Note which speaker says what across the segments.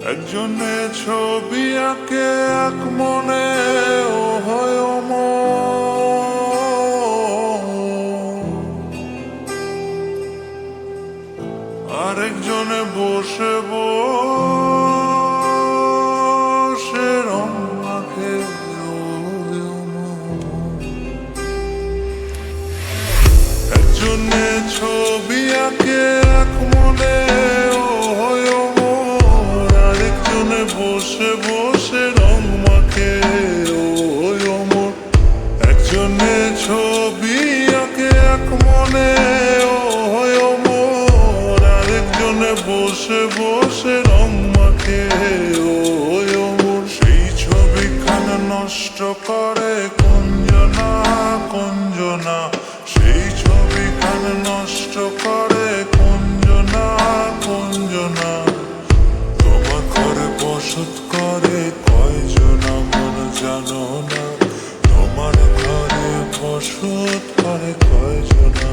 Speaker 1: একজনে ছবি আঁকে এক মনে ও হয় আরেকজনে বসে বসে রং মাখে একজনে ছবি আঁকে এক মনে ও হয় আরেকজনে বসে বসে রং মাখে ও হয় একজনে ছবি আঁকে এক মনে ও হয় আরেকজনে বসে বসে রং মাখে ও হয় সেই ছবিখানা নষ্ট করে কুঞ্জনা কুঞ্জনা সেই ছবিখানা নষ্ট করে কুঞ্জনা কুঞ্জনা তোমার ঘরে বসত করে কয়জনা মন জানো না তোমার ঘরে বসত করে কয়জনা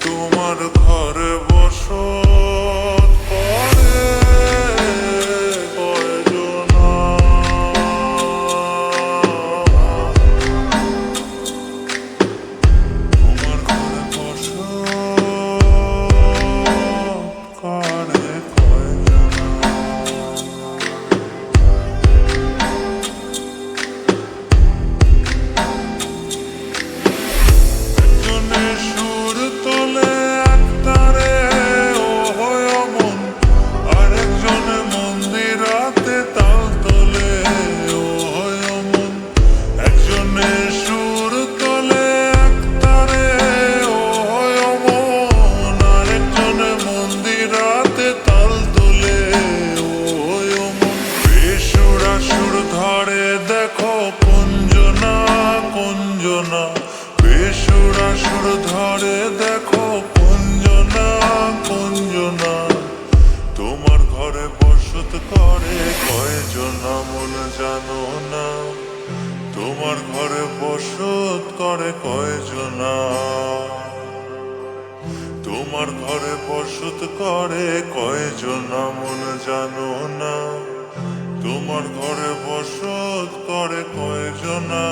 Speaker 1: তোমার ঘরে বসত করে কয়জনা তোমার ঘরে বসত করে কয়জনা একজনে সুর তোলে এক তারে ও হয় মন আরেকজনে মন্দিরাতে তাল তোলে ও হয় মন একজনে সুর তোলে এক তারে ও হয় মন আরেকজনে মন্দিরাতে তাল তোলে ও হয় মন বেসুরা সুর ধরে দেখো কুঞ্জনা কুঞ্জনা বেসুরা সুর ধরে দেখো কুঞ্জনা কুঞ্জনা তোমার ঘরে বসত করে কয়জনা মন জানো না তোমার ঘরে বসত করে কয়জনা তোমার ঘরে বসত করে কয়জনা মন জানো না তোমার ঘরে বসত করে কয়জনা